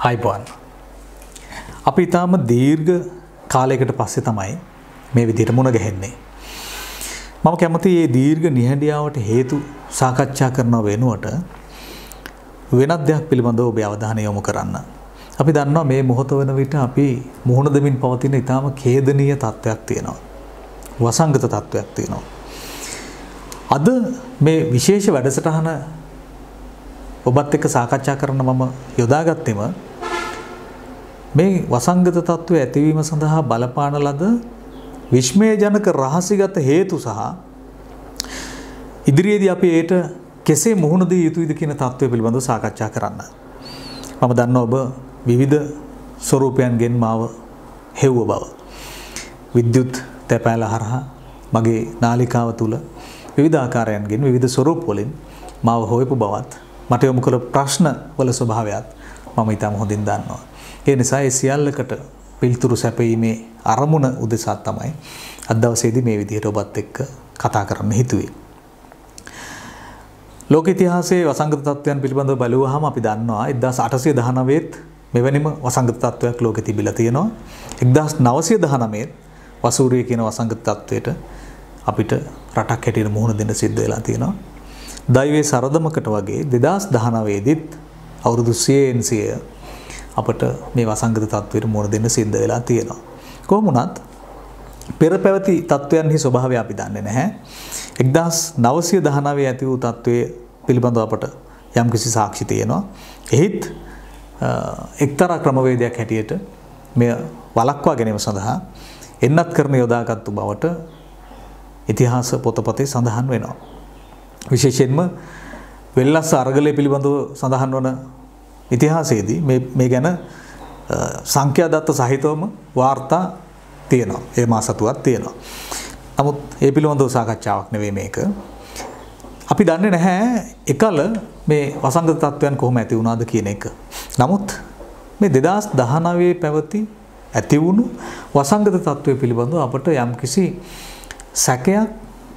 අයිබෝන් අපි ඊටාම දීර්ඝ කාලයකට පස්සේ තමයි මේ විදිහට මුණ ගැහෙන්නේ. මම කැමති මේ දීර්ඝ නිහඬියාවට හේතු සාකච්ඡා කරන වෙනුවට වෙනත් දෙයක් පිළිබඳව ඔබේ අවධානය යොමු කරන්න. අපි දන්නවා මේ මොහොත වෙන විට අපි මුහුණ දෙමින් පවතින ඊටාම ඛේදනීය තත්ත්වයක් තියෙනවා. වසංගත තත්ත්වයක් තියෙනවා. අද මේ විශේෂ වැඩසටහන ඔබත් එක්ක සාකච්ඡා කරන්න මම යොදාගත්තෙම මේ වසංගත තත්ත්වය ඇතිවීම සඳහා බලපාන ලද විස්මයජනක රහසිගත හේතු සහ ඉදිරියේදී අපි ඒට කෙසේ මුහුණ දී යුතුයිද කියන තත්ත්වය පිළිබඳව සාකච්ඡා කරන්න. මම දන්නවා ඔබ විවිධ ස්වරූපයන්ගෙන් මාව හෙව්ව බව. විද්‍යුත් තැපෑල හරහා මගේ නාලිකාව තුල විවිධ ආකාරයන්ගෙන් විවිධ ස්වරූප වලින් මාව හොයපු බවත් මට යොමු කළ ප්‍රශ්න වල ස්වභාවයත් මම ඊටම හොඳින් දන්නවා. ඒ නිසා ඒ සියල්ලකට පිළිතුරු සැපීමේ අරමුණ උදෙසා තමයි අද දවසේදී මේ විදිහට ඔබත් එක්ක කතා කරන්න හිතුවේ. ලෝක ඉතිහාසයේ වසංගත තත්ත්වයන් පිළිබඳව බලුවාම අපි දන්නවා 1819 මෙවැනිම වසංගත තත්ත්වයක් ලෝකෙ තිබිලා තියෙනවා. 1919 වසූරිය කියන වසංගත තත්ත්වයට අපිට රටක් හැටියට මුහුණ දෙන්න සිද්ධ වෙලා තියෙනවා. දෛවයේ සරදමකට වගේ 2019 දිත් අවුරුදු 100 අපට මේ වසංගත තත්ත්වයට මුහුණ දෙන්න සිද්ධ වෙලා තියෙනවා. කොහොම වුණත් පෙර පැවති තත්ත්වයන්හි ස්වභාවය අපි දන්නේ නැහැ. 1919 ඇති වූ තත්ත්වයේ පිළිබඳව අපට යම්කිසි සාක්ෂි තියෙනවා. එහිත් එක්තරා ක්‍රමවේදයක් හැටියට මෙය වළක්වා ගැනීම සඳහා එන්නත් කරන යොදාගත්තු බවට ඉතිහාස පොතපතේ සඳහන් වෙනවා. විශේෂයෙන්ම වෙල්ලස්ස අරගලය පිළිබඳව සඳහන් වන ඉතිහාසයේදී මේ ගැන සංඛ්‍යා දත්ත සහිතවම වාර්තා තියෙනවා. ඒ මාසතුවක් තියෙනවා. නමුත් ඒ පිළිබඳව සාකච්ඡාවක් නෙවෙයි මේක. අපි දන්නේ නැහැ එකල මේ වසංගත තත්ත්වයන් කොහොම ඇති වුණාද කියන එක. නමුත් මේ 2019 පැවති ඇති වුණු වසංගත තත්ත්වය පිළිබඳව අපට යම්කිසි සැකයක්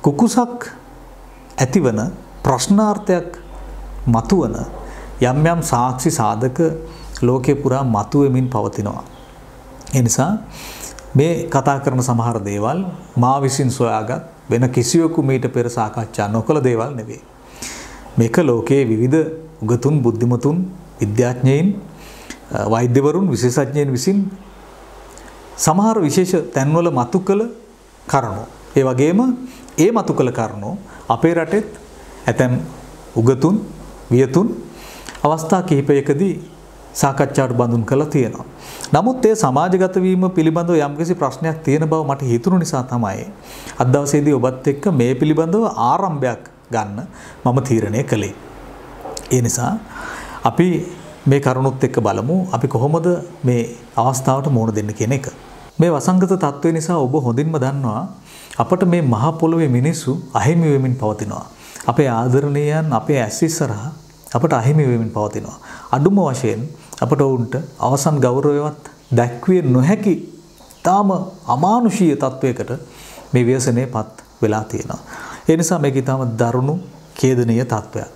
කුකුසක් ඇතිවන ප්‍රශ්නාර්ථයක් මතුවන යම් යම් සාක්ෂි සාධක ලෝකේ පුරා මතුවෙමින් පවතිනවා. ඒ නිසා මේ කතා කරන සමහර දේවල් මා විසින් සොයාගත් වෙන කිසිවෙකු මීට පෙර සාකච්ඡා නොකළ දේවල් නෙවෙයි. මේක ලෝකයේ විවිධ උගතුන් බුද්ධිමතුන් විද්‍යාඥයින් වෛද්‍යවරුන් විශේෂඥයින් විසින් සමහර විශේෂ තැන්වල මතු කළ කරුණු. ඒ වගේම ඒ මතු කළ කරුණු අපේ රටෙත් ඇතැම් උගතුන් වියතුන් අවස්ථා කිහිපයකදී සාකච්ඡාවට බඳුන් කළා තියෙනවා. නමුත් ඒ සමාජගත වීම පිළිබඳව යම්කිසි ප්‍රශ්නයක් තියෙන බව මට හිතුණු නිසා තමයි අද දවසේදී ඔබත් එක්ක මේ පිළිබඳව ආරම්භයක් ගන්න මම තීරණය කළේ. ඒ නිසා අපි මේ කරුණුත් එක්ක බලමු අපි කොහොමද මේ අවස්ථාවට මුහුණ දෙන්න කියන එක. මේ වසංගත තත්ත්වය නිසා ඔබ හොඳින්ම දන්නවා අපට මේ මහ පොළොවේ මිනිස්සු අහිමි වෙමින් පවතිනවා. අපේ ආදරණීයයන් අපේ ඇස් ඉස්සරහා අපට අහිමි වෙමින් පවතිනවා. අඩුම වශයෙන් අපට වුන්ට අවසන් ගෞරවයවත් දැක්විය නොහැකි තාම අමානුෂීය තත්වයකට මේ ව්‍යසනයේපත් වෙලා තියෙනවා. ඒ නිසා මේක ඊටම දරුණු ඛේදනීය තත්වයක්.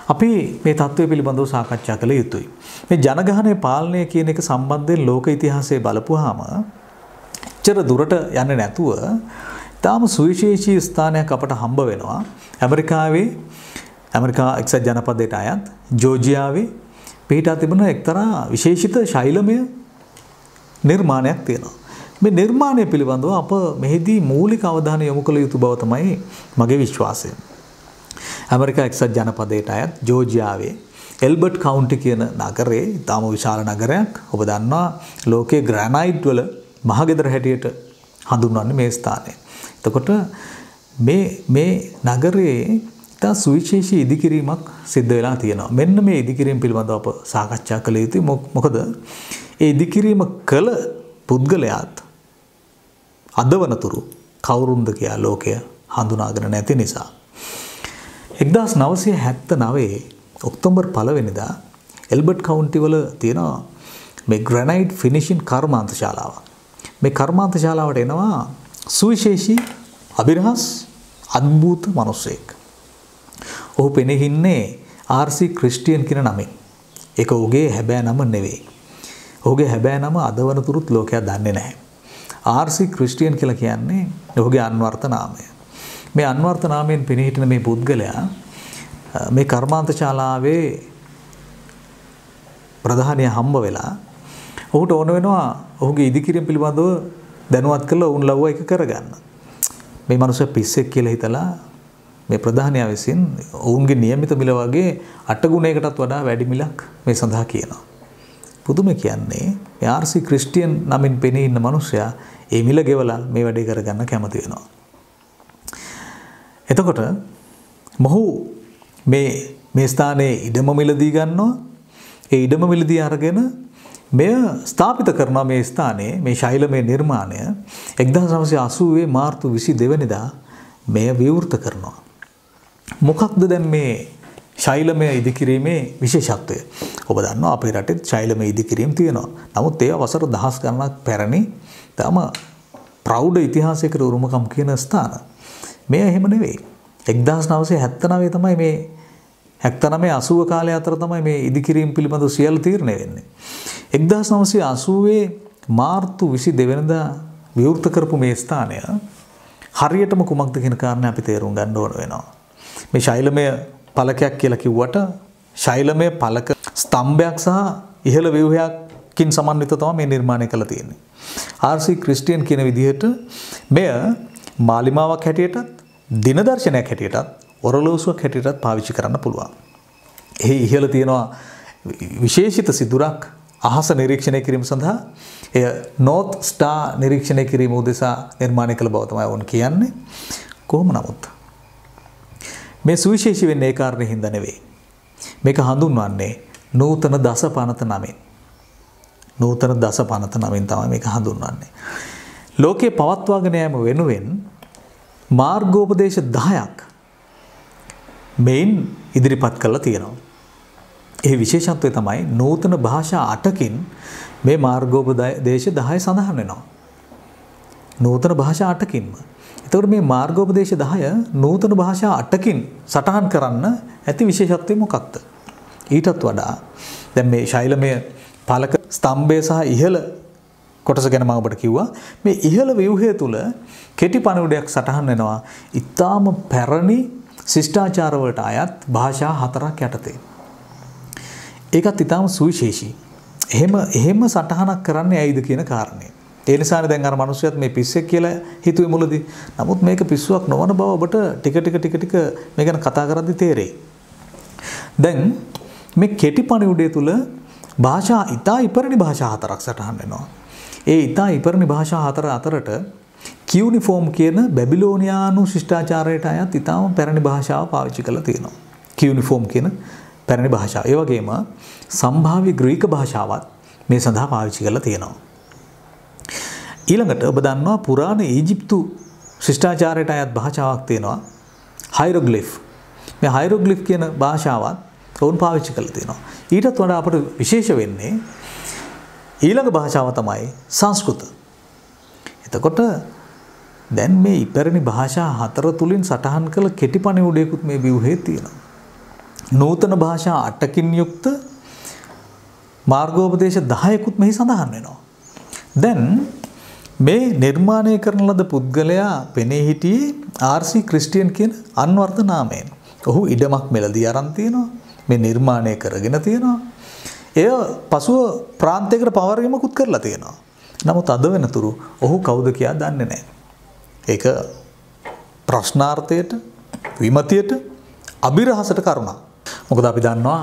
අපි මේ තත්වය පිළිබඳව සාකච්ඡා කළ යුතුයි. මේ ජනගහනය පාලනය කියන එක සම්බන්ධයෙන් ලෝක ඉතිහාසයේ බලපුවාම එච්චර දුරට යන්නේ නැතුව ඊටම සුවිශේෂී ස්ථානයක් අපට හම්බ වෙනවා. ඇමරිකා එක්සත් ජනපදයට අයත් ජෝර්ජියාවේ පිහිටා තිබෙන එක්තරා විශේෂිත ශෛලමය නිර්මාණයක් තියෙනවා. මේ නිර්මාණය පිළිබඳව අප මෙහිදී මූලික අවධානය යොමු කළ යුතු බව තමයි මගේ විශ්වාසය. ඇමරිකා එක්සත් ජනපදයට අයත් ජෝර්ජියාවේ එල්බර්ට් කවුන්ටි කියන නගරේ ඊටම විශාල නගරයක්. ඔබ දන්නවා ලෝකයේ ග්‍රැනයිට් වල මහගෙදර හැටියට හඳුන්වන්නේ මේ ස්ථානය. එතකොට මේ නගරයේ ඉතා සුවිශේෂී ඉදිකිරීමක් සිද්ධ වෙලා තියෙනවා. මෙන්න මේ ඉදිකිරීම පිළිබඳව අප සාකච්ඡා කළ යුතුයි. මොකද ඒ ඉදිකිරීම කළ පුද්ගලයාත් අද වනතුරු කවුරුන්ද කියලා ලෝකය හඳුනාගෙන නැති නිසා 1979 ඔක්තෝබර් 1 වෙනිදා එල්බර්ට් කවුන්ටි වල තියෙන මේ ග්‍රැනයිට් ෆිනිෂින් කර්මාන්ත ශාලාව. මේ කර්මාන්ත ශාලාවට එනවා සුවිශේෂී අභිරහස් අద్භූත මිනිසෙක්. ඔහු පෙනෙහින්නේ ආර්.සී. ක්‍රිස්ටියන් කියන නමින්. ඒක ඔහුගේ හැබෑ නම නෙවෙයි. ඔහුගේ හැබෑ නම අද වනතුරුත් ලෝකයා දන්නේ නැහැ. ආර්.සී. ක්‍රිස්ටියන් කියලා කියන්නේ ඔහුගේ අන්වර්ථ නාමය. මේ අන්වර්ථ නාමයෙන් පෙනී හිටින මේ පුද්ගලයා මේ කර්මාන්ත ශාලාවේ ප්‍රධානිය හම්බ වෙලා ඔහුට ඕන වෙනවා ඔහුගේ ඉදිකිරීම පිළිබඳව දැනුවත් කරලා ඔවුන් ලව්ව එක කරගන්න. මේ මනුස්සයා පිස්සෙක් කියලා හිතලා මේ ප්‍රධානියා විසින් ඔවුන්ගේ නියමිත මිල වගේ 8 ගුණයකටත් වඩා වැඩි මිලක් මේ සඳහා කියනවා. පුදුම කියන්නේ මේ ආර්.සී. ක්‍රිස්ටියන් නමින් පෙනී ඉන්න මනුස්සයා ඒ මිල ගෙවලා මේ වැඩේ කරගන්න කැමති වෙනවා. එතකොට මොහු මේ ස්ථානයේ ඉඩම මිලදී ගන්නවා. ඒ ඉඩම මිලදී අරගෙන මෙය ස්ථාපිත කරනවා මේ ස්ථානයේ මේ ශෛලමය නිර්මාණය 1980 මාර්තු 22 වෙනිදා මෙය විවෘත කරනවා. මොකක්ද දැන් මේ ශෛලමය ඉදිකිරීමේ විශේෂත්වය? ඔබ දන්නවා අපේ රටේ ශෛලමය ඉදිකිරීම තියෙනවා. නමුත් ඒවා වසර දහස් ගණනක් පැරණි තම ප්‍රෞಢ ඉතිහාසයකට උරුමකම් කියන ස්ථාන. මේ එහෙම නෙවෙයි. 1979 තමයි මේ 79-80 කාලය අතර තමයි මේ ඉදිකිරීම පිළිබඳ සියල්ල තීරණය වෙන්නේ. 1980 මාර්තු 22 වෙනිදා විවෘත කරපු මේ ස්ථානය හරියටම කුමක්ද කියන කාරණේ අපි තේරුම් ගන්න ඕන වෙනවා. මේ ශෛලමය පලකයක් කියලා කිව්වට ශෛලමය පලක ස්තම්භයක් සහ ඉහළ ව්‍යුහයකින් සමන්විත තමයි මේ නිර්මාණය කළා තියෙන්නේ. ආර්.සී. ක්‍රිස්ටියන් කියන විදිහට මෙය මාලිමාවක් හැටියටත් දින දර්ශනයක් හැටියටත් ඔරලෝසුවක් හැටියටත් පාවිච්චි කරන්න පුළුවන්. එහි ඉහළ තියෙනවා විශේෂිත සිදුරක් අහස නිරීක්ෂණය කිරීම සඳහා එය නෝත් ස්ටාර් නිරීක්ෂණය කිරීම උදෙසා නිර්මාණය කළ බව තමයි වුන් කියන්නේ. කොහොම නමුත් මේ සුවිශේෂී වෙන්නේ ඒ කාරණේ හින්දා නෙවෙයි. මේක හඳුන්වන්නේ නූතන දසපනත නමින්. නූතන දසපනත නමින් තමයි මේක හඳුන්වන්නේ. ලෝකේ පවත්වාගෙන යාම වෙනුවෙන් මාර්ගෝපදේශ 10ක් මෙයින් ඉදිරිපත් කරලා තියෙනවා. ඒ විශේෂත්වය තමයි නූතන භාෂා 8කින් මේ මාර්ගෝපදේශ 10 සඳහන් වෙනවා. නූතන භාෂා 8කින්ම. එතකොට මේ මාර්ගෝපදේශ 10 නූතන භාෂා 8කින් සටහන් කරන්න ඇති විශේෂත්වය මොකක්ද? ඊටත් වඩා දැන් මේ ශෛලමය පලක ස්තම්භය සහ ඉහළ කොටස ගැන මම ඔබට කිව්වා. මේ ඉහළ ව්‍යුහය තුල කෙටි පණිවිඩයක් සටහන් වෙනවා. ඊටාම පැරණි ශිෂ්ටාචාර වලට අයත් භාෂා 4ක් යටතේ. ඒකත් ඊටාම සුවිශේෂී. එහෙම සටහනක් කරන්නේ ඇයිද කියන කාරණේ. ඒ නිසානේ දැන් අර මිනිස්සුත් මේ පිස්සෙක් කියලා හිතුවේ මුලදී. නමුත් මේක පිස්සුවක් නොවන බව ඔබට ටික මේ ගැන කතා කරද්දි තේරෙයි. දැන් මේ කෙටි පණිවිඩය තුල භාෂා ඉතා ඉපරණි භාෂා 4ක් සටහන් වෙනවා. ඒ ඉතා ඉපරණි භාෂා 4 අතරට කියුනිෆෝම් කියන බැබිලෝනියානු ශිෂ්ටාචාරයට අයත් ඉතාම පැරණි භාෂාව පාවිච්චි කරලා තියෙනවා. කියුනිෆෝම් කියන පැරණි භාෂාව. ඒ වගේම සම්භාව්‍ය ග්‍රීක භාෂාවත් මේ සඳහා පාවිච්චි කරලා තියෙනවා. ඊළඟට ඔබ දන්නවා පුරාණ ඊජිප්තු ශිෂ්ටාචාරයට අයත් භාෂාවක් තියෙනවා හයිරොග්ලිෆ්. මේ හයිරොග්ලිෆ් කියන භාෂාවත් වුන් පාවිච්චි කරලා තියෙනවා. ඊටත් වඩා අපට විශේෂ වෙන්නේ ඊළඟ භාෂාව තමයි සංස්කෘත. එතකොට දැන් මේ ඉපැරණි භාෂා 4 තුලින් සටහන් කළ කෙටි පණිවිඩයකුත් මේ ව්‍යුහයේ තියෙනවා. නූතන භාෂා 8කින් යුක්ත මාර්ගෝපදේශ 10කුත් මෙහි සඳහන් වෙනවා. දැන් මේ නිර්මාණය කරන ලද පුද්ගලයා පෙනී හිටියේ ආර්.සී. ක්‍රිස්ටියන් කියන අන්වර්ථ නාමයෙන්. ඔහු ඉඩමක් මෙලදී අරන් තියෙනවා. මේ නිර්මාණය කරගෙන තියෙනවා. එය පසුව ප්‍රාන්තයකට පවරගමකුත් කරලා තියෙනවා. නමුත් අද වෙනතුරු ඔහු කවුද කියලා දන්නේ නැහැ. ඒක ප්‍රශ්නාර්ථයට, විමතියට, අභිරහසට කරුණා. මොකද අපි දන්නවා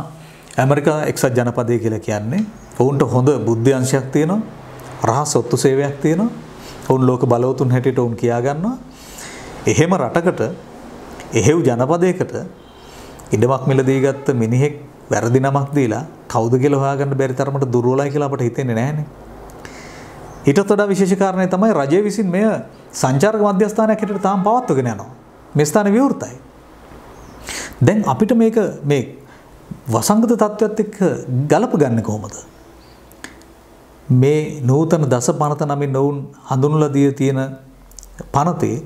ඇමරිකා එක්සත් ජනපදය කියලා කියන්නේ ඔවුන්ට හොඳ බුද්ධි අංශයක් තියෙනවා. රහස් ඔත්තු සේවයක් තියෙනවා. ඔවුන් ලෝක බලවතුන් හැටියට ඔවුන් කියා ගන්නවා. එහෙම රටකට, එහෙව් ජනපදයකට ඉඩමක් මිලදී ගත්ත මිනිහෙක් වැරදි නමක් දීලා කවුද කියලා හොයාගන්න බැරි තරමට දුර්වලයි කියලා අපට හිතෙන්නේ නැහැනේ. ඊටත් වඩා විශේෂ කාරණේ තමයි රජය විසින් මෙය සංචාරක මධ්‍යස්ථානයක් හැටියට තාම පවත්වගෙන යනවා. මේ ස්ථානේ විවෘතයි. දැන් අපිට මේක මේ වසංගත තත්ත්වයට එක්ක ගලප ගන්න කොහොමද? මේ නූතන දස පනත නමින් ඔවුන් හඳුන්වලා දී තියෙන පනතේ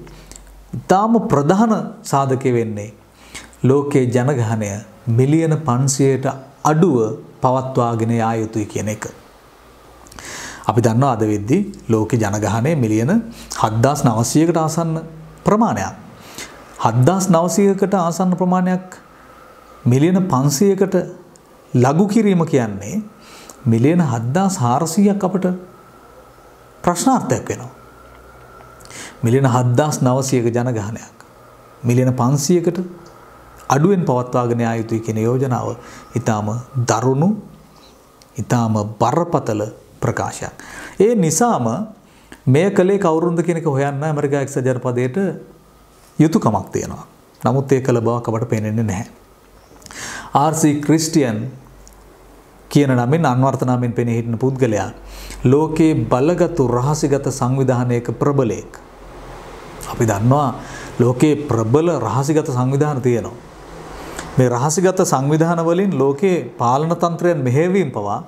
ඊටාම ප්‍රධාන සාධකය වෙන්නේ ලෝකයේ ජනගහනය මිලියන 500ට අඩුව පවත්වාගෙන යා යුතුයි කියන එක. අපි දන්නවා අද වෙද්දී ලෝකේ ජනගහනය මිලියන 7900කට ආසන්න ප්‍රමාණයක්. 7900කට ආසන්න ප්‍රමාණයක් මිලියන 500කට ලඝු කිරීම කියන්නේ මිලියන 7400ක් අපට ප්‍රශ්නාර්ථයක් වෙනවා. මිලියන 7900ක ජනගහනයක් මිලියන 500කට අඩුවෙන් පවත්වාගෙන යා යුතුයි කියන යෝජනාව ඊටාම දරුණු ඊටාම බරපතල ප්‍රකාශයක්. ඒ නිසාම මේ කලේ කවුරුන්ද කියන එක හොයන්න ඇමරිකා එක්සත් ජනපදයට යුතුයකමක් තියෙනවා. නමුත් ඒ කල බවක් අපට පේන්නේ නැහැ. ආර්.සී. ක්‍රිස්ටියන් කියන නමින් අන්වර්ථ නමින් පෙනී හිටින පුද්ගලයා ලෝකේ බලගත් රහසිගත සංවිධානයක ප්‍රබලයෙක්. අපි දන්නවා ලෝකේ ප්‍රබල රහසිගත සංවිධාන තියෙනවා. මේ රහසිගත සංවිධාන වලින් ලෝකේ පාලන තන්ත්‍රයන් මෙහෙයවීම පවා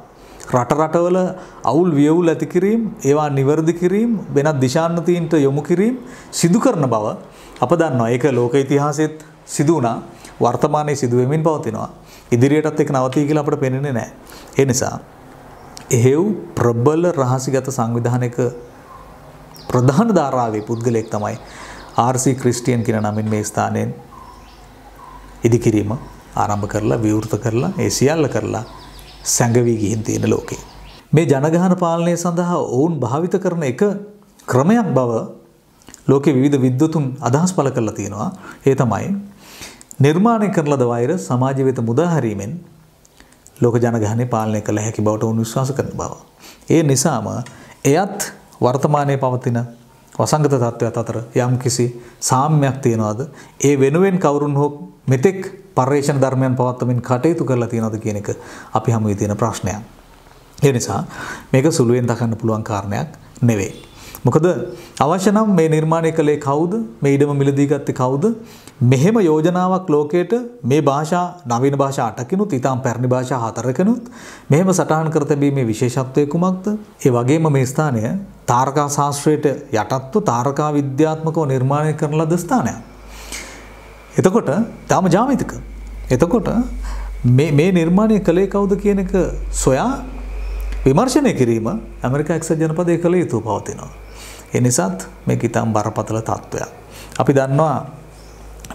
රටවල අවුල් වියවුල් ඇති කිරීම, ඒවා නිවැරදි කිරීම, වෙනත් දිශාන්නතීන්ට යොමු කිරීම සිදු කරන බව අප දන්නවා. ඒක ලෝක ඉතිහාසෙත් සිදු වුණා, වර්තමානයේ සිදු වෙමින් පවතිනවා. ඉදිරියටත් ඒක නවතී කියලා අපට පේන්නේ නැහැ. ඒ නිසා එහෙව් ප්‍රබල රහසිගත සංවිධානයක ප්‍රධාන ධාරාවේ පුද්ගලයෙක් තමයි ආර්.සී. ක්‍රිස්ටියන් කියන නමින් මේ ස්ථානයෙන් ඉදිකිරීම ආරම්භ කරලා විවෘත කරලා ඒ සියල්ල කරලා සැඟවී ගිහින් තියෙන ලෝකේ. මේ ජනගහන පාලනය සඳහා ඔවුන් භාවිත කරන එක ක්‍රමයක් බව ලෝකේ විවිධ විද්වතුන් අදහස් පළ කරලා තියෙනවා. ඒ තමයි නිර්මාණය කරන ලද වෛරස් සමාජ වෙත මුදා හැරීමෙන් ලෝක ජනගහනය පාලනය කළ හැකි බවට ඔවුන් විශ්වාස කරන බව. ඒ නිසාම එයත් වර්තමානයේ පවතින වසංගත තත්ත්වයට අතර යම් කිසි සාම්‍යයක් තියනවාද? ඒ වෙනුවෙන් කවුරුන් හෝ මෙතෙක් පර්යේෂණ ධර්මයන් පවත්වමින් කටයුතු කරලා තියනවාද කියන එක අපි හමුවේ තියෙන ප්‍රශ්නයක්. ඒ නිසා මේක සුළුවෙන් දකින්න පුළුවන් කාරණයක් නෙවෙයි. මොකද අවශ්‍ය නම් මේ නිර්මාණය කළේ කවුද? මේ ඉඩම මිලදී ගත්තේ කවුද? මෙහෙම යෝජනාවක් ලෝකයට මේ භාෂා නවීන භාෂා 8කිනුත් ඊටාම් පැරණි භාෂා 4කිනුත් මෙහෙම සටහන් කර තිබීමේ විශේෂත්වය කුමක්ද? ඒ වගේම මේ ස්ථානය තාරකා ශාස්ත්‍රයට යටත්ව තාරකා විද්‍යාත්මකව නිර්මාණය කරන ලද ස්ථානයක්. එතකොට තාම ජාමිතික. එතකොට මේ නිර්මාණය කළේ කවුද කියන එක සොයා විමර්ශනය කිරීම ඇමරිකා එක්සත් ජනපදයේ කළ යුතු පවතිනවා. ඒ නිසාත් මේක ඊටාම් බරපතල තත්ත්වයක්. අපි දන්නවා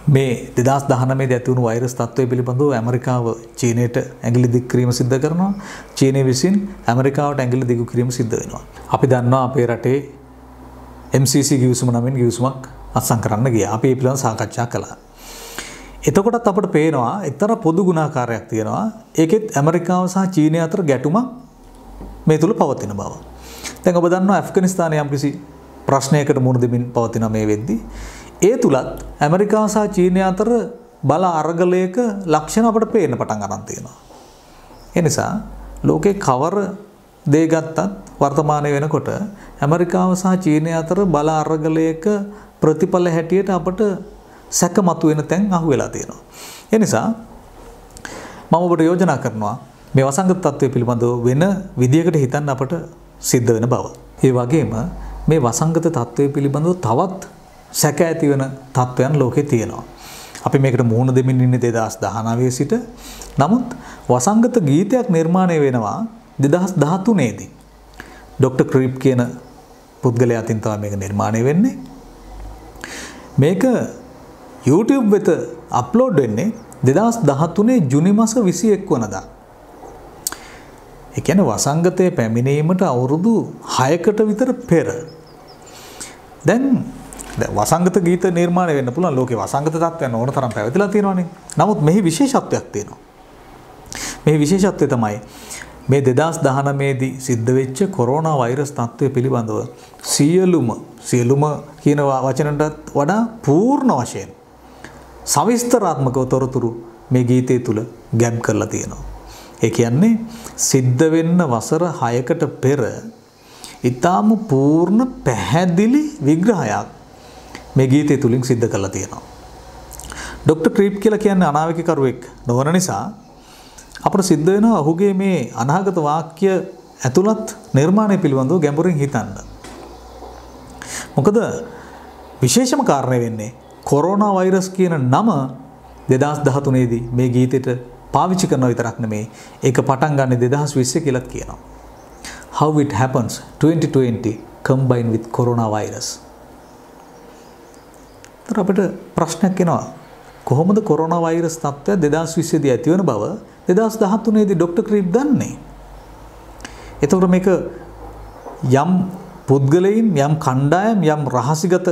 මේ 2019 දී ඇති වුණු වෛරස් තත්ත්වය පිළිබඳව ඇමරිකාව චීනයට ඇඟිලි දික් කිරීම සිද්ධ කරනවා. චීනය විසින් ඇමරිකාවට ඇඟිලි දිගු කිරීම සිද්ධ වෙනවා. අපි දන්නවා අපේ රටේ MCC ගිවිසුම නමින් ගිවිසුමක් අත්සන් කරන්න ගියා. අපි ඒ පිළිබඳව සාකච්ඡා කළා. එතකොටත් අපට පේනවා එක්තරා පොදු ගුණාකාරයක් තියෙනවා. ඒකෙත් ඇමරිකාව සහ චීනය අතර ගැටුමක් මේ තුල පවතින බව. දැන් ඔබ දන්නවා ඇෆ්ගනිස්තානයේ යම්කිසි ප්‍රශ්නයකට මුහුණ දෙමින් පවතින මේ වෙද්දී ඒ තුලත් ඇමරිකාව සහ චීනය අතර බල අරගලයක ලක්ෂණ අපට පේන්න පටන් ගන්න තියෙනවා. ඒ නිසා ලෝකේ කවර දේ ගත්තත් වර්තමානයේ වෙනකොට ඇමරිකාව සහ චීනය අතර බල අරගලයක ප්‍රතිඵල හැටියට අපට සැක මතුවෙන තැන් අහුවෙලා තියෙනවා. ඒ නිසා මම ඔබට යෝජනා කරනවා මේ වසංගත තත්ත්වය පිළිබඳව වෙන විදියකට හිතන්න අපට සිද්ධ වෙන බව. ඒ වගේම මේ වසංගත තත්ත්වය පිළිබඳව තවත් සැක ඇති වෙන තත්ත්වයන් ලෝකේ තියෙනවා. අපි මේකට මුහුණ දෙමින් ඉන්නේ 2019 සිට. නමුත් වසංගත ගීතයක් නිර්මාණය වෙනවා 2013 දී. ඩොක්ටර් ක්‍රීප් කියන පුද්ගලයා අතින් තමයි මේක නිර්මාණය වෙන්නේ. මේක YouTube වෙත අප්ලෝඩ් වෙන්නේ 2013 ජුනි මාස 21 වෙනිදා. ඒ කියන්නේ වසංගතයේ පැමිණීමට අවුරුදු 6කට විතර පෙර. දැන් වසංගත ගීත නිර්මාණය වෙන්න පුළුවන් ලෝකේ වසංගත තත්ත්වයන් ඕන තරම් පැවතිලා තියෙනවානේ. නමුත් මෙහි විශේෂත්වයක් තියෙනවා. මෙහි විශේෂත්වය තමයි මේ 2019 දී සිද්ධ වෙච්ච කොරෝනා වෛරස් තත්ත්වය පිළිබඳව සියලුම කියන වචනටත් වඩා පූර්ණ වශයෙන් සවිස්තරාත්මකව තොරතුරු මේ ගීතය තුල ගැබ් කරලා තියෙනවා. ඒ කියන්නේ සිද්ධ වෙන්න වසර 6කට පෙර ඊටාම පූර්ණ පැහැදිලි විග්‍රහයක් මේ ගීතය තුලින් සිද්ධ කරලා තියෙනවා. ඩොක්ටර් ක්‍රීප් කියලා කියන්නේ අනාවැකිකරුවෙක් නොවන නිසා අපට සිද්ධ වෙනවා ඔහුගේ මේ අනාගත වාක්‍ය ඇතුළත් නිර්මාණය පිළිබඳව ගැඹුරින් හිතන්න. මොකද විශේෂම කාරණය වෙන්නේ කොරෝනා වෛරස් කියන නම 2013 දී මේ ගීතෙට පාවිච්චි කරනවා විතරක් නෙමෙයි ඒක පටන් ගන්න 2020 කියලාත් කියනවා. how it happens 2020 combined with coronavirus. තර අපිට ප්‍රශ්නයක් එනවා. කොහොමද කොරෝනා වෛරස් තත්ත්වය 2020 දී ඇති වෙන බව 2013 දී ડોක්ටර් ක්‍රීප් දන්නේ. එතකොට මේක යම් පුද්ගලයන් යම් කණ්ඩායම් යම් රහසිගත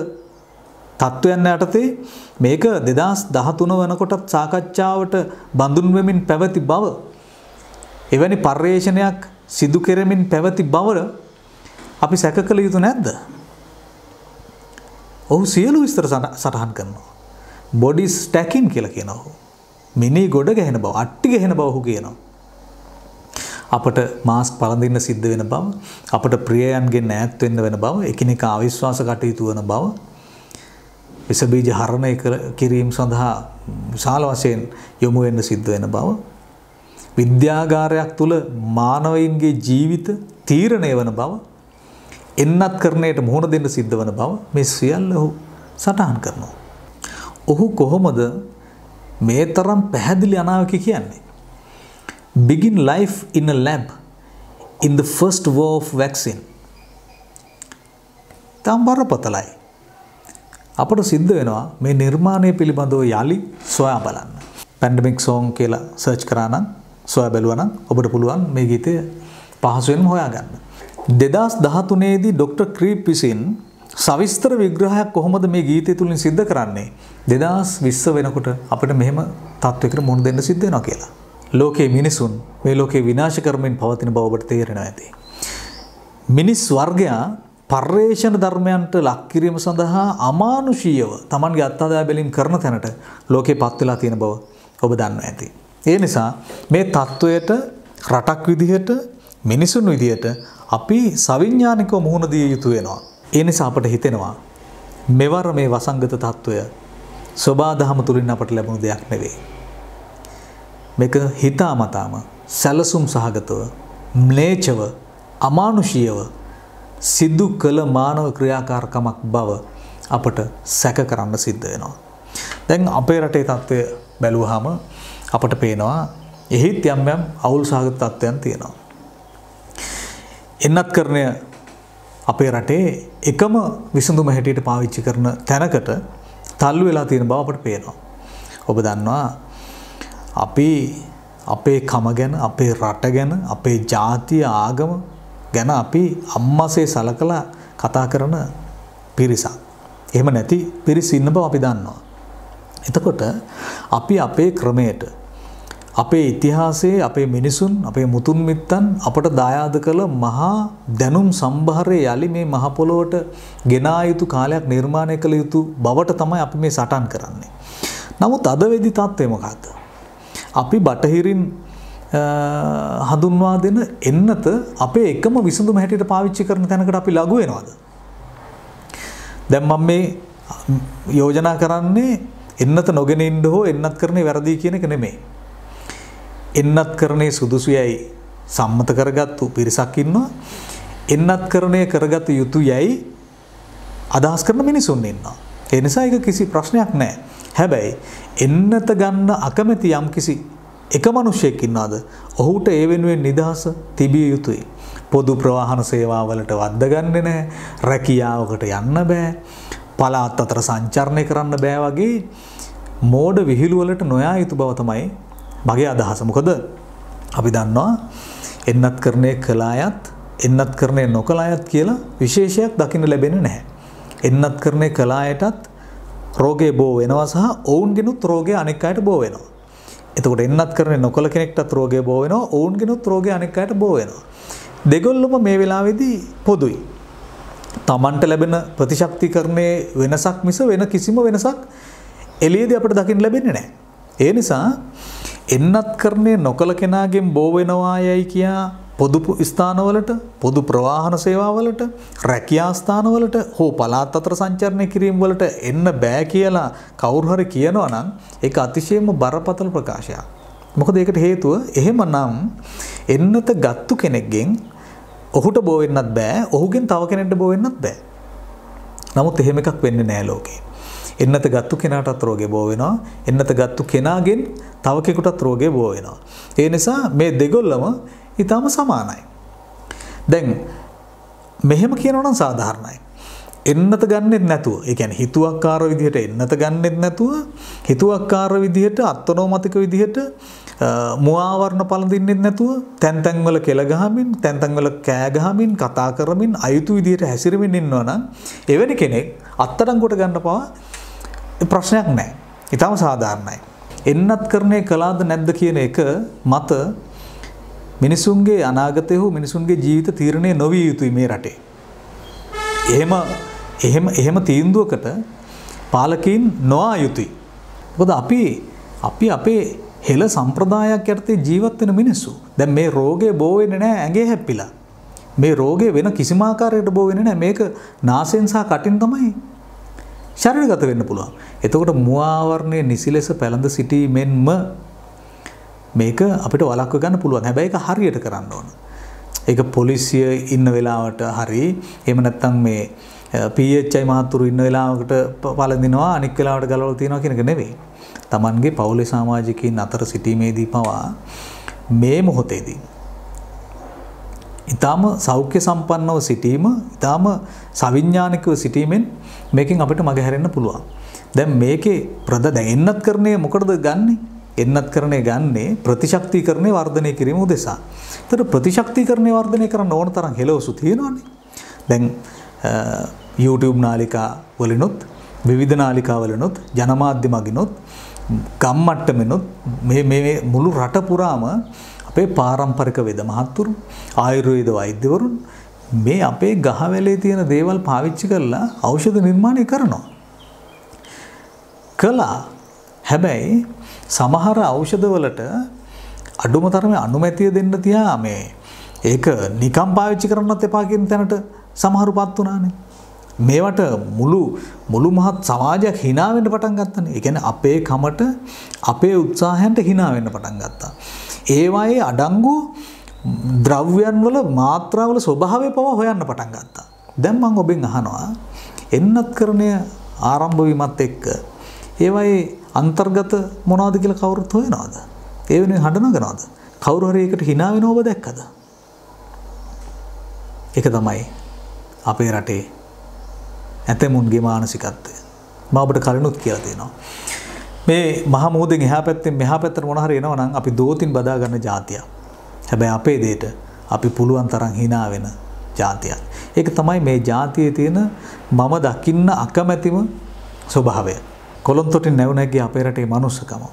තත්ත්වයන් යටතේ මේක 2013 වෙනකොටත් සාකච්ඡාවට බඳුන් වෙමින් පැවති බව එවැනි පර්යේෂණයක් සිදු කෙරෙමින් පැවති බව අපි සැක කළ යුතු නැද්ද? ඔහු සියලු විස්තර සටහන් කරනවා. බොඩි ස්ටැකින් කියලා කියනවා. මිනි ගොඩ ගැහෙන බව, අට්ටි ගැහෙන බව ඔහු කියනවා. අපට මාස්ක් පළඳින්න සිද්ධ වෙන බව, අපට ප්‍රියයන්ගෙන් ඈත් වෙන්න වෙන බව, එකිනෙකා අවිශ්වාස කටයුතු වෙන බව, විස බීජ හරණය කිරීම සඳහා විශාල වශයෙන් යොමු වෙන්න සිද්ධ වෙන බව, විද්‍යාගාරයක් තුල මානවයින්ගේ ජීවිත තීරණය වෙන බව, එන්නත් කරණයට මුහුණ දෙන්න සිද්ධ වෙන බව මේ සියල්ල ඔහු සටහන් කරනවා. ඔහු කොහොමද මේ තරම් පැහැදිලි අනාවකි කියන්නේ? Begin life in a lab in the first wave of vaccine. තම්බරපතලයි. අපට සිද්ධ වෙනවා මේ නිර්මාණය පිළිබඳව යලි සොයා බලන්න. පැන්ඩමික් සෝං කියලා සර්ච් කරා නම් සොයා බැලුවා නම් ඔබට පුළුවන් මේ ගීතය පහසුවෙන්ම හොයාගන්න. 2013 දී ડોක්ටර් ක්‍රීප් විසින් සවිස්තර විග්‍රහයක් කොහොමද මේ ගීතය තුලින් සිද්ධ කරන්නේ 2020 වෙනකොට අපිට මෙහෙම තත්වයකට මුහුණ දෙන්න සිද්ධ වෙනවා කියලා. ලෝකයේ මිනිසුන් මේ ලෝකේ විනාශ කරමින් පවතින බව ඔබට තේරෙනවා ඇති. මිනිස් වර්ගයා පර්යේෂණ ධර්මයන්ට ලක් කිරීම සඳහා අමානුෂීයව Tamanගේ අත්අදා බැලීම් කරන තැනට ලෝකේ පත් වෙලා තියෙන බව ඔබ දන්නවා ඇති. ඒ නිසා මේ තත්වයට රටක් විදිහට මිනිසුන් විදිහට අපි සවිඥානිකව මුහුණ දිය යුතු වෙනවා. ඒ නිසා අපට හිතෙනවා මෙවර මේ වසංගත තත්වය සබාදහම තුලින් අපට ලැබුණු දෙයක් නෙවෙයි. මේක හිතාමතාම සැලසුම් සහගතව ම්ලේච්ඡව අමානුෂීයව සිදු කළ මානව ක්‍රියාකාරකමක් බව අපට සැක කරන්න සිද්ධ වෙනවා. දැන් අපේ රටේ තත්ත්වය බැලුවාම අපට පේනවා එහිත් යම් යම් අවුල් සහගත තත්ත්වයන් තියෙනවා. එන්නත්කරණය අපේ රටේ එකම විසඳුම හැටියට පාවිච්චි කරන තැනකට තල්ලු වෙලා තියෙන බව අපට පේනවා. ඔබ දන්නවා අපි අපේ කම ගැන, අපේ රට ගැන, අපේ ජාතිය ආගම ගැන අපි අම්මාසේ සලකලා කතා කරන පිරිසක්. එහෙම නැති පිරිස ඉන්න බව අපි දන්නවා. එතකොට අපි අපේ ක්‍රමයට අපේ ඉතිහාසයේ අපේ මිනිසුන් අපේ මුතුන් මිත්තන් අපට දායාද කළ මහා දැනුම් සම්භාරය යලි මේ මහ පොළොවට ගෙනා යුතු කාලයක් නිර්මාණය කළ යුතු බවට තමයි අපි මේ සටන් කරන්නේ. නමුත් අද වෙදි තත්ත්වය මොකක්ද? අපි බටහිරින් හඳුන්වා දෙන එන්නත අපේ එකම විසඳුම හැටියට පාවිච්චි කරන තැනකට අපි ලඟු වෙනවද? දැන් මම මේ යෝජනා කරන්නේ එන්නත නොගෙන ඉන්න හෝ එන්නත් කරන්නේ වැරදි කියන එක නෙමෙයි. එන්නත් කරන්නේ සුදුසුයයි සම්මත කරගත්තු පිරිසක් ඉන්නවා. එන්නත් කරණය කරගත යුතු යයි අදහස් කරන මිනිසුන් ඉන්නවා. ඒ නිසා ඒක කිසි ප්‍රශ්නයක් නැහැ. හැබැයි එන්නත ගන්න අකමැති යම් කිසි එක මිනිහෙක් ඉන්නවද? ඔහුට ඒ වෙනුවෙන් නිදහස තිබිය යුතුයි. පොදු ප්‍රවාහන සේවාවලට වද්ද ගන්නෙ නැහැ. රැකියාවකට යන්න බෑ. පළාත් අතර සංචරණය කරන්න බෑ වගේ මෝඩ විහිළු වලට නොයා යුතු බව තමයි මගේ අදහස. මොකද අපි දන්නවා එන්නත් කරණය කළ අයත් එන්නත් කරණය නොකළ අයත් කියලා විශේෂයක් දකින්න ලැබෙන්නේ නැහැ. එන්නත් කරණය කළ අයටත් රෝගේ බෝ වෙනවා සහ ඔවුන්ගෙනුත් රෝගේ අනෙක් අයට බෝ වෙනවා. එතකොට එන්නත් කරණය නොකළ කෙනෙක්ටත් රෝගේ බෝ වෙනවා, ඔවුන්ගෙනුත් රෝගේ අනෙක් අයට බෝ වෙනවා. දෙගොල්ලම මේ වෙලාවේදී පොදුයි. Tamanට ලැබෙන ප්‍රතිශක්තිකරණයේ වෙනසක් මිස වෙන කිසිම වෙනසක් එළියේදී අපිට දකින්න ලැබෙන්නේ නැහැ. ඒ නිසා එන්නත් කරණය නොකළ කෙනාගෙන් බෝ වෙනවා යයි කියා පොදු ස්ථානවලට, පොදු ප්‍රවාහන සේවාවලට, රැකියා ස්ථානවලට හෝ පළාත් අතර සංචරණය කිරීම වලට එන්න බෑ කියලා කවුරු හරි කියනවා නම් ඒක අතිශයින්ම බරපතල ප්‍රකාශයක්. මොකද ඒකට හේතුව එහෙමනම් එන්නත ගත්තු කෙනෙක්ගෙන් ඔහුට බෝ වෙන්නත් බෑ, ඔහුගෙන් තව කෙනෙක්ට බෝ වෙන්නත් බෑ. නමුත් එහෙම එකක් වෙන්නේ නෑ ලෝකේ. එන්නත ගත්තු කෙනාටත් රෝගේ බෝ වෙනවා, එන්නත ගත්තු කෙනාගෙන් තව කෙනෙකුටත් රෝගේ බෝ වෙනවා. ඒ නිසා මේ දෙගොල්ලම ඊටම සමානයි. දැන් මෙහෙම කියනවා නම් සාධාරණයි. එන්නත ගන්නෙත් නැතුව, ඒ කියන්නේ හිතුවක්කාර විදිහට එන්නත ගන්නෙත් නැතුව, හිතුවක්කාර විදිහට අත්නෝමතික විදිහට මුවාවරණ පළඳින්නෙත් නැතුව, තැන් තැන් වල කෙල ගහමින්, තැන් තැන් වල කෑ ගහමින්, කතා කරමින් අයුතු විදිහට හැසිරෙමින් ඉන්නවා නම් එවැනි කෙනෙක් අත්අඩංගුවට ගන්න පවා ප්‍රශ්නයක් නැහැ. ඊටම සාධාරණයි. එන්නත්කරණය කළාද නැද්ද කියන එක මත මිනිසුන්ගේ අනාගතය හෝ මිනිසුන්ගේ ජීවිත තීරණය නොවිය යුතුයි මේ රටේ. එහෙම තීන්දුවකට පාලකීන් නොආ යුතුයි. මොකද අපි අපේ හෙළ සම්ප්‍රදායක් යටතේ ජීවත් වෙන මිනිස්සු. දැන් මේ රෝගේ බෝ වෙන්නේ නැහැ ඇඟේ හැප්පිලා. මේ රෝගේ වෙන කිසිම ආකාරයකට බෝ වෙන්නේ නැහැ. මේක නාසයෙන් සහ කටින් තමයි ශරීරගත වෙන්න පුළුවන්. එතකොට මුවාවරණයේ නිසිලෙස පැලඳ සිටීමෙන්ම මේක අපිට වළක්ව ගන්න පුළුවන්. හැබැයි ඒක හරියට කරන්න ඕන. ඒක පොලිසිය ඉන්න වෙලාවට හරි එහෙම නැත්නම් මේ PHI මහතුරු ඉන්න වෙලාවකට පළඳිනවා අනික් වෙලාවට ගලවලා තියනවා කියන එක නෙවෙයි. Tamanගේ පවුලේ සමාජිකයින් අතර සිටීමේදී පවා මේ මොහොතේදී ඊටාම සෞඛ්‍ය සම්පන්නව සිටීම, ඊටාම සවිඥානිකව සිටීමෙන් මේකෙන් අපිට මග හැරෙන්න පුළුවන්. දැන් මේකේ දැන් එන්නත්කරණය මොකටද ගන්නෙ? එන්නත්කරණය ගන්නේ ප්‍රතිශක්තිකරණය වර්ධනය කිරීම උදෙසා. ඒතර ප්‍රතිශක්තිකරණය වර්ධනය කරන්න ඕන තරම් හෙලවසු තියෙනවානේ. දැන් YouTube නාලිකා වලිනුත් විවිධ නාලිකා වලිනුත් ජනමාධ්‍ය මගිනුත් ගම්මට්ටමිනුත් මේ මුළු රට පුරාම අපේ පාරම්පරික වේද මහත්තුරු ආයුර්වේද වෛද්‍යවරුන් මේ අපේ ගහවැලේ තියෙන දේවල් පාවිච්චි කරලා ඖෂධ නිර්මාණය කරනවා. කළා. හැබැයි සමහර ඖෂධ වලට අඩුම තරමේ අනුමැතිය දෙන්න තියා මේ ඒක නිකම් පාවිච්චි කරන්නත් එපා කියන තැනට සමහරුපත් වුණානේ. මේවට මුළු මහත් සමාජයක් hina වෙන්න පටන් ගත්තානේ. ඒ කියන්නේ අපේ කමට අපේ උත්සාහයන්ට hina වෙන්න පටන් ගත්තා. ඒවායේ අඩංගු ද්‍රව්‍යයන් වල මාත්‍රාවල ස්වභාවය පවා හොයන්න පටන් ගත්තා. දැන් මම ඔබෙන් අහනවා එන්නත්කරණය ආරම්භ වීමත් එක්ක ඒවායේ අන්තර්ගත මොනවද කියලා කවුරුත් හොයනවද? ඒ වෙනුවෙන් හඬනගනවද? කවුරු හරි ඒකට hina වෙනව ඔබ දැක්කද? ඒක තමයි අපේ රටේ ඇතමුන්ගේ මානසිකත්වය. මම ඔබට කලිනුත් කියලා තියෙනවා. මේ මහා මුහුදෙන් එහා පැත්තෙන් මෙහා පැත්තට මොන හරි එනවා නම් අපි දෝතින් බදා ගන්න જાතියක්. හැබැයි අපේ දෙයට අපි පුළුවන් තරම් hina වෙන જાතියක්. ඒක තමයි මේ જાතියේ තියෙන මම දකින්න අකමැතිම ස්වභාවය. කොළොන්තොටින් නැව නැගී අපේ රටේ මනුස්සකම.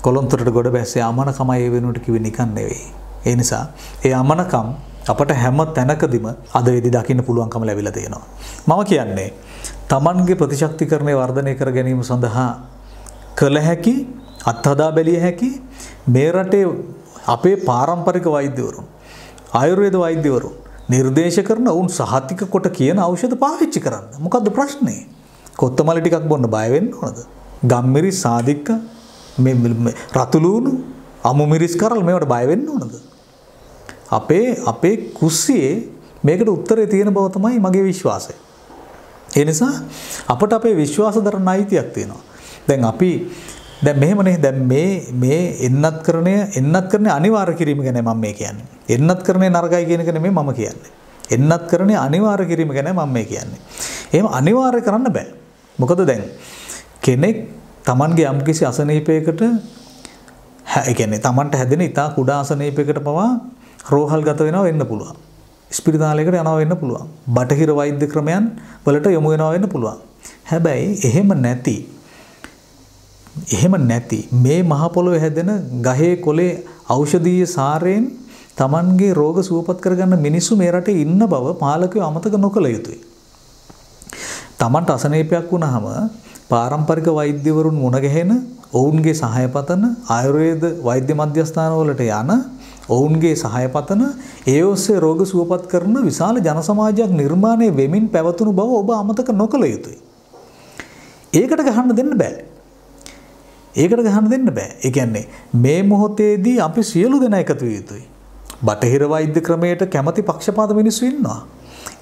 කොළොන්තොටට ගොඩ බැස්සේ අමනකමයි ඒ වෙනුවට කිව්වේ නිකන් නෙවෙයි. ඒ නිසා ඒ අමනකම් අපට හැම තැනකදීම අද වෙදි දකින්න පුළුවන්කම ලැබිලා තියෙනවා. මම කියන්නේ Tamanගේ ප්‍රතිශක්තිකරණය වර්ධනය කර ගැනීම සඳහා කළ හැකි අත්හදා බැලිය හැකි මේ රටේ අපේ පාරම්පරික වෛද්‍යවරුන් ආයුර්වේද වෛද්‍යවරුන් නිර්දේශ කරන උන් සහතික කොට කියන ඖෂධ පාවිච්චි කරන්න. මොකද්ද ප්‍රශ්නේ? කොත්තමල්ලි ටිකක් බොන්න බය වෙන්න ඕනද? ගම්මිරිස් සාදික්ක මේ රතුලූණු අමු මිරිස් කරල් මේවට බය වෙන්න ඕනද? අපේ කුස්සියේ මේකට උත්තරේ තියෙන බව තමයි මගේ විශ්වාසය. ඒ නිසා අපට අපේ විශ්වාස දරන අයිතියක් තියෙනවා. දැන් මෙහෙමනේ දැන් මේ එන්නත්කරණය අනිවාර්ය කිරීම ගැන මම මේ කියන්නේ. එන්නත්කරණය නරකයි කියන එක නෙමෙයි මම කියන්නේ. එන්නත්කරණය අනිවාර්ය කිරීම ගැන මම මේ කියන්නේ. එහෙම අනිවාර්ය කරන්න බෑ. මොකද දැන් කෙනෙක් Tamanගේ යම්කිසි අසනීපයකට ඒ කියන්නේ Tamanට හැදෙන ඉතා කුඩා අසනීපයකට පවා රෝහල් ගත වෙනවා වෙන්න පුළුවන්. ස්පිරිතාලයකට යනවා වෙන්න පුළුවන්. බටහිර වෛද්‍ය ක්‍රමයන් වලට යොමු වෙනවා වෙන්න පුළුවන්. හැබැයි එහෙම නැති මේ මහ පොළොවේ හැදෙන ගහේ කොලේ ඖෂධීය සාරයෙන් Tamanගේ රෝග සුවපත් කරගන්න මිනිස්සු මේ රටේ ඉන්න බව පාලකයෝ අමතක නොකළ යුතුයි. Tamanට අසනීපයක් වුණාම පාරම්පරික වෛද්‍යවරුන් මුණ ගැහෙන ඔවුන්ගේ සහාය පතන ආයුර්වේද වෛද්‍ය මධ්‍යස්ථාන වලට යන ඔවුන්ගේ සහාය පතන ඒ ඔස්සේ රෝග සුවපත් කරන විශාල ජන සමාජයක් නිර්මාණය වෙමින් පැවතුණු බව ඔබ අමතක නොකළ යුතුයි. ඒකට ගහන්න දෙන්න බෑ. ඒ කියන්නේ මේ මොහොතේදී අපි සියලු දෙනා එකතු විය යුතුයි. බටහිර වෛද්‍ය ක්‍රමයට කැමති පක්ෂපාත මිනිස්සු ඉන්නවා.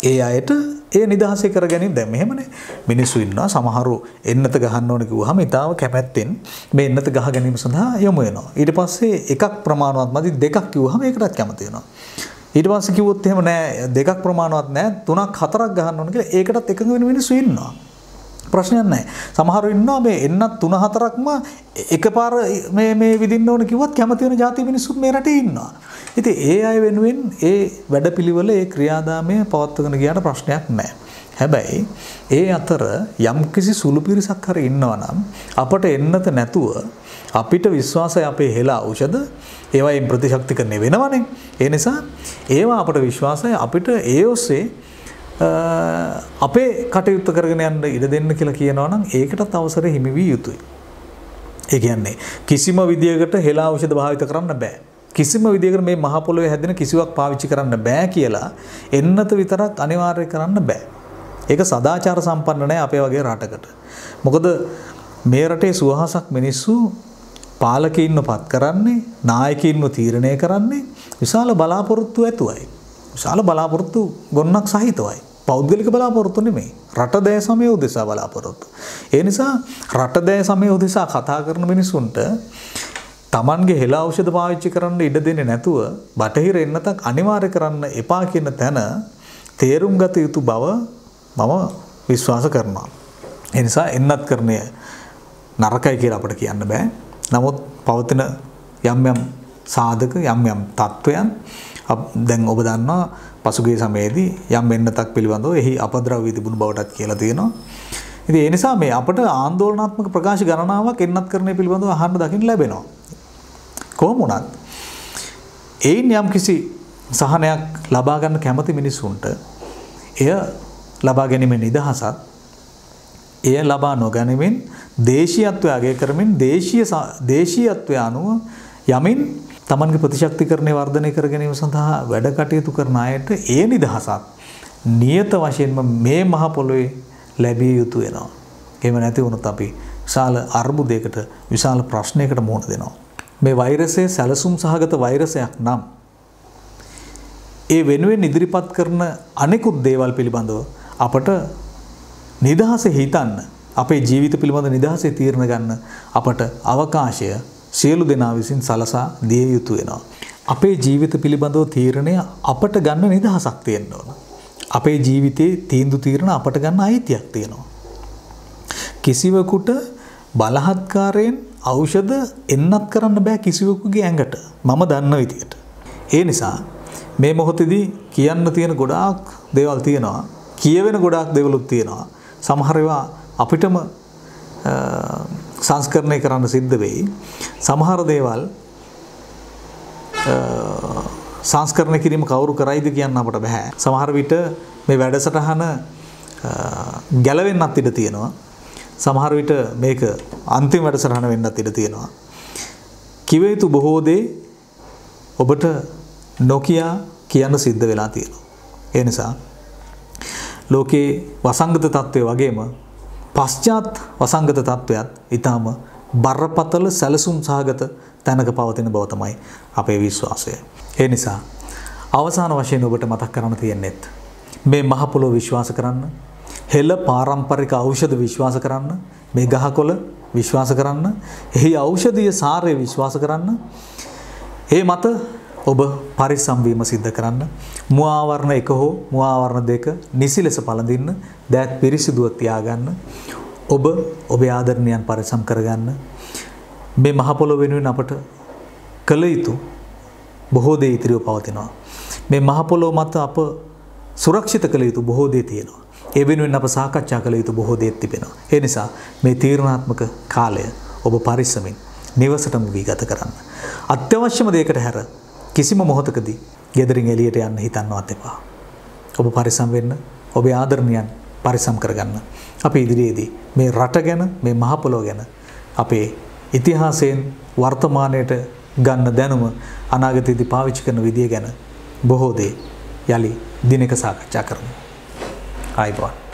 ඒ අයට ඒ නිදහසේ කර ගැනීම දැන් මෙහෙමනේ මිනිස්සු ඉන්නවා සමහරු එන්නත ගහන්න ඕන කිව්වහම ඊටාව කැමැත්තෙන් මේ එන්නත ගහ ගැනීම සඳහා යොමු වෙනවා. ඊට පස්සේ එකක් ප්‍රමාණවත් මදි දෙකක් කිව්වහම ඒකටත් කැමති වෙනවා. ඊට පස්සේ කිව්වොත් එහෙම නෑ දෙකක් ප්‍රමාණවත් නෑ 3ක් 4ක් ගහන්න ඕන කියලා ඒකටත් එකඟ වෙන මිනිස්සු ඉන්නවා. ප්‍රශ්නයක් නෑ. සමහරව ඉන්නවා මේ එන්නත් 3 4ක්ම එකපාර මේ විදින්න ඕන කිව්වත් කැමති වෙන ಜಾති මිනිස්සුත් මේ රටේ ඉන්නවා. ඉතින් ඒ අය වෙනුවෙන් ඒ වැඩපිළිවෙල ඒ ක්‍රියාදාමය පවත්වගෙන ගියාට ප්‍රශ්නයක් නෑ. හැබැයි ඒ අතර යම්කිසි සුළු පිරිසක් හරි ඉන්නවා නම් අපට එන්නත නැතුව අපිට විශ්වාසය අපේ හෙළ ඖෂධ ඒවායින් ප්‍රතිශක්තික නෙවෙනවනේ. ඒ නිසා ඒවා අපට විශ්වාසය අපිට ඒ ඔස්සේ අපේ කටයුත්ත කරගෙන යන්න ඉඩ දෙන්න කියලා කියනවා නම් ඒකටත් අවසර හිමි විය යුතුයි. ඒ කියන්නේ කිසිම විදියකට හෙළ ඖෂධ භාවිත කරන්න බෑ. කිසිම විදියකට මේ මහ පොළොවේ හැදෙන කිසිවක් පාවිච්චි කරන්න බෑ කියලා එන්නත විතරක් අනිවාර්ය කරන්න බෑ. ඒක සදාචාර සම්පන්න නැහැ අපේ වගේ රටකට. මොකද මේ රටේ සුවහසක් මිනිස්සු පාලකයින්ව පත් කරන්නේ නායකයින්ව තීරණය කරන්නේ විශාල බලාපොරොත්තු ඇතුවයි. විශාල බලාපොරොත්තු ගොන්නක් සහිතවයි. පෞද්ගලික බලාපොරොත්තු නෙමෙයි. රට දෑ සමය උදෙසා බලාපොරොත්තු. ඒ නිසා රට දෑ සමය උදෙසා කතා කරන මිනිසුන්ට Tamanගේ හෙළ ඖෂධ පාවිච්චි කරන්න ඉඩ දෙන්නේ නැතුව බටහිර එන්නතක් අනිවාර්ය කරන්න එපා කියන තැන තේරුම් ගත යුතු බව මම විශ්වාස කරනවා. ඒ නිසා එන්නත් කරණය නරකයි කියලා අපිට කියන්න බෑ. නමුත් පවතින යම් යම් සාධක යම් යම් තත්වයන් දැන් ඔබ දන්නවා පසුගිය සමයේදී යම් එන්නතක් පිළිබඳව එහි අපද්‍රව්‍ය තිබුණු බවටත් කියලා තියෙනවා. ඉතින් ඒ නිසා මේ අපට ආందోලනාත්මක ප්‍රකාශ ගණනාවක් එන්නත් කරණය පිළිබඳව අහන්න දකින්න ලැබෙනවා. කොහොම වුණත් ඒයින් යම් කිසි සහනයක් ලබා ගන්න කැමති මිනිසුන්ට එය ලබා ගැනීමේ නිදහසත් එය ලබා නොගැනීමෙන් දේශීයත්වය අගය කරමින් දේශීයත්වය අනුව යමින් තමන්ගේ ප්‍රතිශක්තිකරණය වර්ධනය කර ගැනීම සඳහා වැඩ කටයුතු කරන අයට ඒ නිදහසත් නියත වශයෙන්ම මේ මහ පොළොවේ ලැබිය යුතු වෙනවා. එහෙම නැති වුණොත් අපි විශාල අර්බුදයකට විශාල ප්‍රශ්නයකට මුහුණ දෙනවා. මේ වෛරසය සැලසුම් සහගත වෛරසයක් නම් ඒ වෙනුවෙන් ඉදිරිපත් කරන අනෙකුත් දේවල් පිළිබඳව අපට නිදහසේ හිතන්න අපේ ජීවිත පිළිබඳ නිදහසේ තීරණ ගන්න අපට අවකාශය සියලු දෙනා විසින් සලසා දිය යුතු වෙනවා. අපේ ජීවිත පිළිබඳව තීරණය අපට ගන්න නිදහසක් තියෙන්න ඕන. අපේ ජීවිතේ තීන්දුව තීරණ අපට ගන්න අයිතියක් තියෙනවා. කිසිවෙකුට බලහත්කාරයෙන් ඖෂධ එන්නත් කරන්න බෑ කිසිවෙකුගේ ඇඟට. මම දන්න විදියට. ඒ නිසා මේ මොහොතේදී කියන්න තියෙන ගොඩාක් දේවල් තියෙනවා. කියවෙන ගොඩාක් දේවලුත් තියෙනවා. සමහර ඒවා අපිටම සංස්කරණය කරන්න සිද්ධ වෙයි. සමහර දේවල් සංස්කරණය කිරීම කවුරු කරයිද කියන්න අපට බෑ. සමහර විට මේ වැඩසටහන ගැලවෙන්නත් ඉඩ තියෙනවා. සමහර විට මේක අන්තිම වැඩසටහන වෙන්නත් ඉඩ තියෙනවා. කිව යුතු බොහෝ දේ ඔබට නොකිය කියන්න සිද්ධ වෙලා තියෙනවා. ඒ නිසා ලෝකේ වසංගත තත්ත්වය වගේම පශ්චාත් වසංගත තත්ත්වයක් ඊටම බරපතල සැලසුම් සහගත තැනක පවතින බව තමයි අපේ විශ්වාසය. ඒ නිසා අවසාන වශයෙන් ඔබට මතක් කරන්න තියෙන්නේ මේ මහ පොළොව විශ්වාස කරන්න, හෙළ පාරම්පරික ඖෂධ විශ්වාස කරන්න, මේ ගහකොළ විශ්වාස කරන්න, එහි ඖෂධීය සාරය විශ්වාස කරන්න. ඒ මත ඔබ පරිස්සම් වීම සිද්ධ කරන්න. මුවාවරණ 1 හෝ මුවාවරණ 2 නිසි ලෙස පළඳින්න, දෑත් පිරිසිදුව තියාගන්න. ඔබ ඔබේ ආදරණීයන් පරිස්සම් කරගන්න. මේ මහ පොළොව වෙනුවෙන් අපට කළ යුතු බොහෝ දේ ඉතිරිව පවතිනවා. මේ මහ පොළොව මත අප සුරක්ෂිත කළ යුතු බොහෝ දේ තියෙනවා. ඒ වෙනුවෙන් අප සාකච්ඡා කළ යුතු බොහෝ දේ තිබෙනවා. ඒ නිසා මේ තීරණාත්මක කාලය ඔබ පරිස්සමින් නිවසටම වී ගත කරන්න. අත්‍යවශ්‍යම දෙයකට හැර කිසිම මොහොතකදී ගෙදරින් එළියට යන්න හිතන්නවත් එපා. ඔබ පරිස්සම් වෙන්න, ඔබේ ආදරණීයන් පරිස්සම් කරගන්න. අපි ඉදිරියේදී මේ රට ගැන, මේ මහ පොළොව ගැන, අපේ ඉතිහාසයෙන් වර්තමානයට ගන්න දැනුම අනාගතයේදී පාවිච්චි කරන විදිය ගැන බොහෝ දේ යලි දිනක සාකච්ඡා කරමු. ආයිබෝන්.